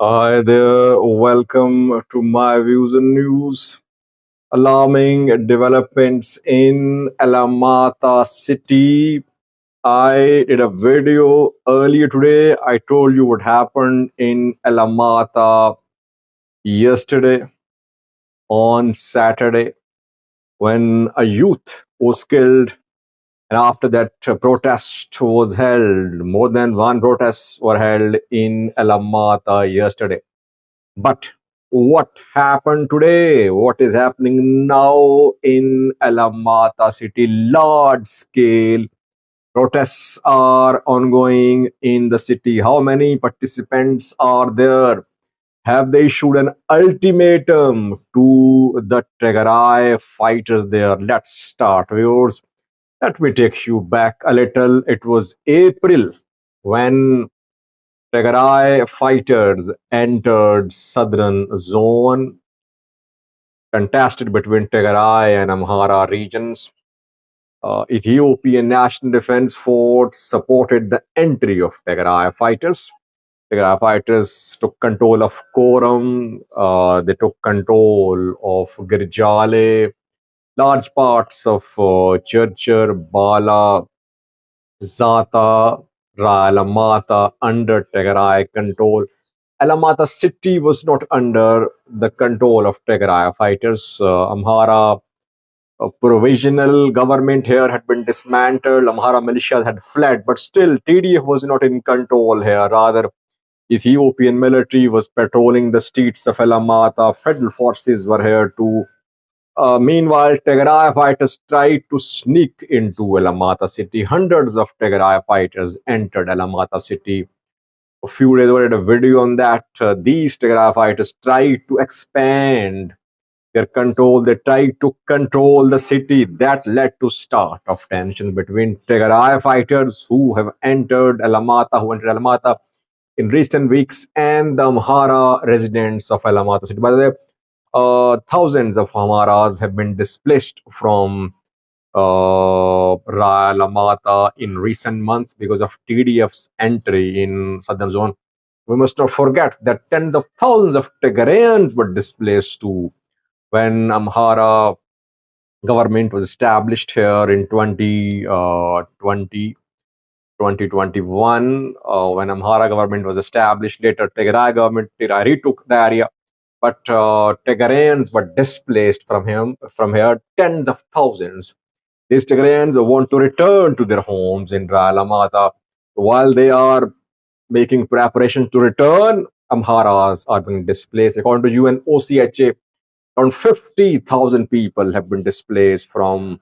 Hi there, welcome to my views and news. Alarming developments in Alamata city. I did a video earlier today. I told you what happened in Alamata yesterday on Saturday when a youth was killed. And after that, a protest was held. More than one protests were held in Alamata yesterday. But what happened today? What is happening now in Alamata city? Large scale protests are ongoing in the city. How many participants are there? Have they issued an ultimatum to the Tigray fighters there? Let's start, viewers. Let me take you back a little. It was April when Tigray fighters entered southern zone, contested between Tigray and Amhara regions. Ethiopian National Defense Force supported the entry of Tigray fighters. Tigray fighters took control of Koram, they took control of Girjale, large parts of Churchur, Bala, Zata, Alamata under Tigray control. Alamata city was not under the control of Tigray fighters. Amhara provisional government here had been dismantled. Amhara militias had fled, but still TDF was not in control here. Rather, Ethiopian military was patrolling the streets of Alamata. Federal forces were here too. Meanwhile, Tigray fighters tried to sneak into Alamata city. Hundreds of Tigray fighters entered Alamata city. A few days ago, I did a video on that. These Tigray fighters tried to expand their control. They tried to control the city. That led to start of tension between Tigray fighters who have entered Alamata in recent weeks, and the Amhara residents of Alamata city. By the way, thousands of Amharas have been displaced from Alamata in recent months because of TDF's entry in southern zone. We must not forget that tens of thousands of Tigrayans were displaced too when Amhara government was established here in 2021. When Amhara government was established, later Tigray retook the area, but Tigrayans were displaced from here, tens of thousands. These Tigrayans want to return to their homes in Alamata. While they are making preparations to return, Amharas are being displaced. According to UNOCHA, around 50,000 people have been displaced from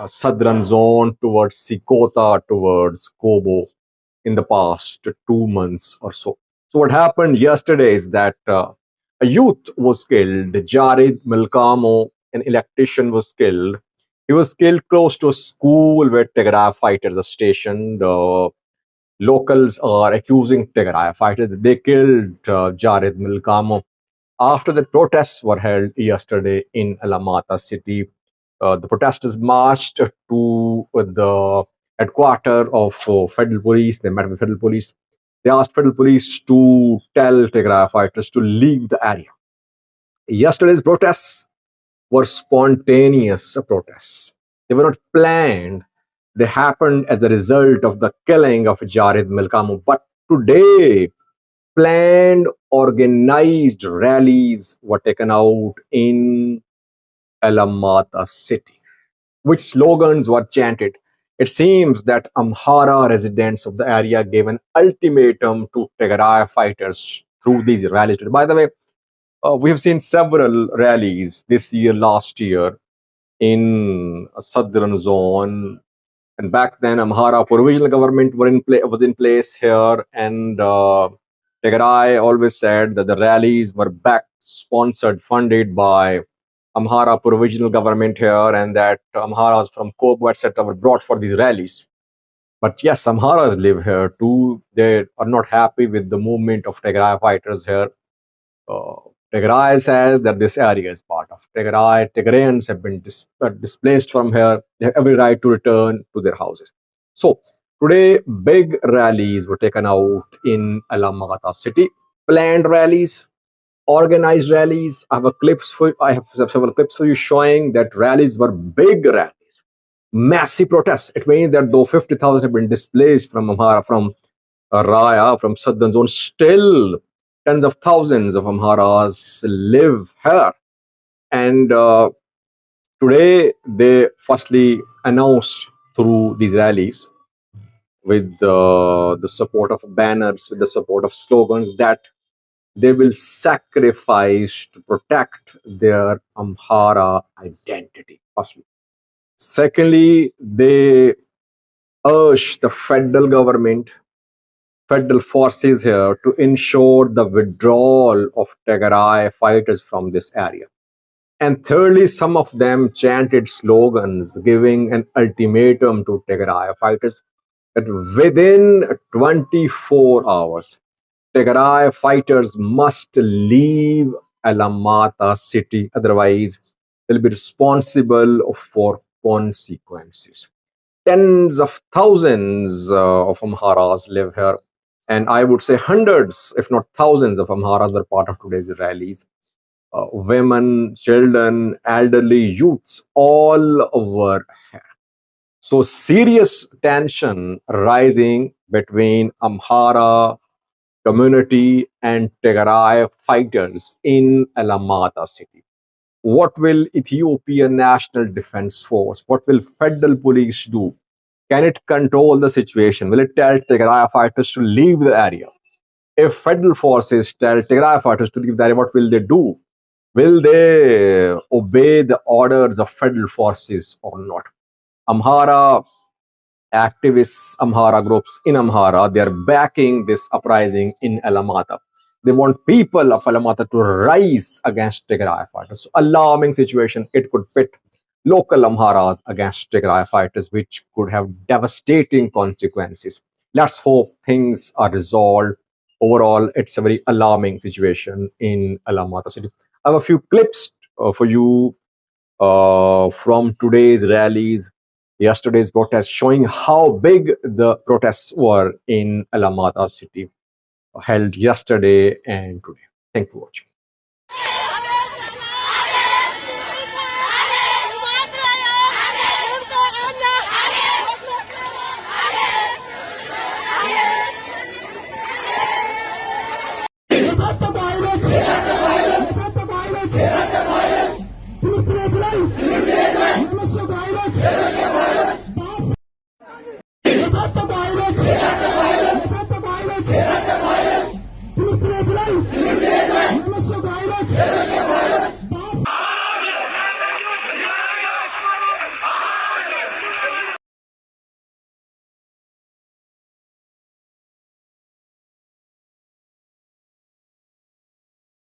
southern zone towards Sikota, towards Kobo in the past 2 months or so. So what happened yesterday is that a youth was killed, Jared Milkamo, an electrician was killed. He was killed close to a school where Tigray fighters are stationed. Locals are accusing Tigray fighters that they killed Jared Milkamo. After the protests were held yesterday in Alamata city, the protesters marched to the headquarters of federal police. They met with federal police. They asked federal police to tell Tigray fighters to leave the area. Yesterday's protests were spontaneous protests. They were not planned. They happened as a result of the killing of Jared Milkamo. But today, planned, organized rallies were taken out in Alamata city. Which slogans were chanted? It seems that Amhara residents of the area gave an ultimatum to Tigray fighters through these rallies. By the way, we have seen several rallies this year, last year in a southern zone, and back then Amhara provisional government was in place here, and Tigray always said that the rallies were backed, sponsored, funded by Amhara provisional government here, and that Amharas from Kobo, etc., were brought for these rallies. But yes, Amharas live here too. They are not happy with the movement of Tigray fighters here. Uh, Tigray says that this area is part of Tigray. Tigrayans have been displaced from here. They have every right to return to their houses. So Today, big rallies were taken out in Alamata city. Planned rallies, organized rallies. I have several clips for you showing that rallies were big rallies, massive protests. It means that though 50,000 have been displaced from Amhara, from Raya, from southern zone, still tens of thousands of Amharas live here. And today, they firstly announced through these rallies with the support of banners, with the support of slogans, that they will sacrifice to protect their Amhara identity. Firstly. Secondly, they urge the federal government, federal forces here to ensure the withdrawal of Tigray fighters from this area. And thirdly, some of them chanted slogans giving an ultimatum to Tigray fighters that within 24 hours, Tigray fighters must leave Alamata city, otherwise, they'll be responsible for consequences. Tens of thousands of Amharas live here, and I would say hundreds, if not thousands, of Amharas were part of today's rallies. Women, children, elderly, youths, all were here. So serious tension rising between Amhara community and Tigray fighters in Alamata city. What will Ethiopian National Defense Force, what will federal police do? Can it control the situation? Will it tell Tigray fighters to leave the area? If federal forces tell Tigray fighters to leave the area, what will they do? Will they obey the orders of federal forces or not? Amhara activists, Amhara groups in Amhara, they are backing this uprising in Alamata. They want people of Alamata to rise against Tigray fighters. So, alarming situation. It could pit local Amharas against Tigray fighters, which could have devastating consequences. Let's hope things are resolved. Overall, it's a very alarming situation in Alamata city. I have a few clips for you from today's rallies, yesterday's protests, showing how big the protests were in Alamata city, held yesterday and today. Thank you for watching. Violence!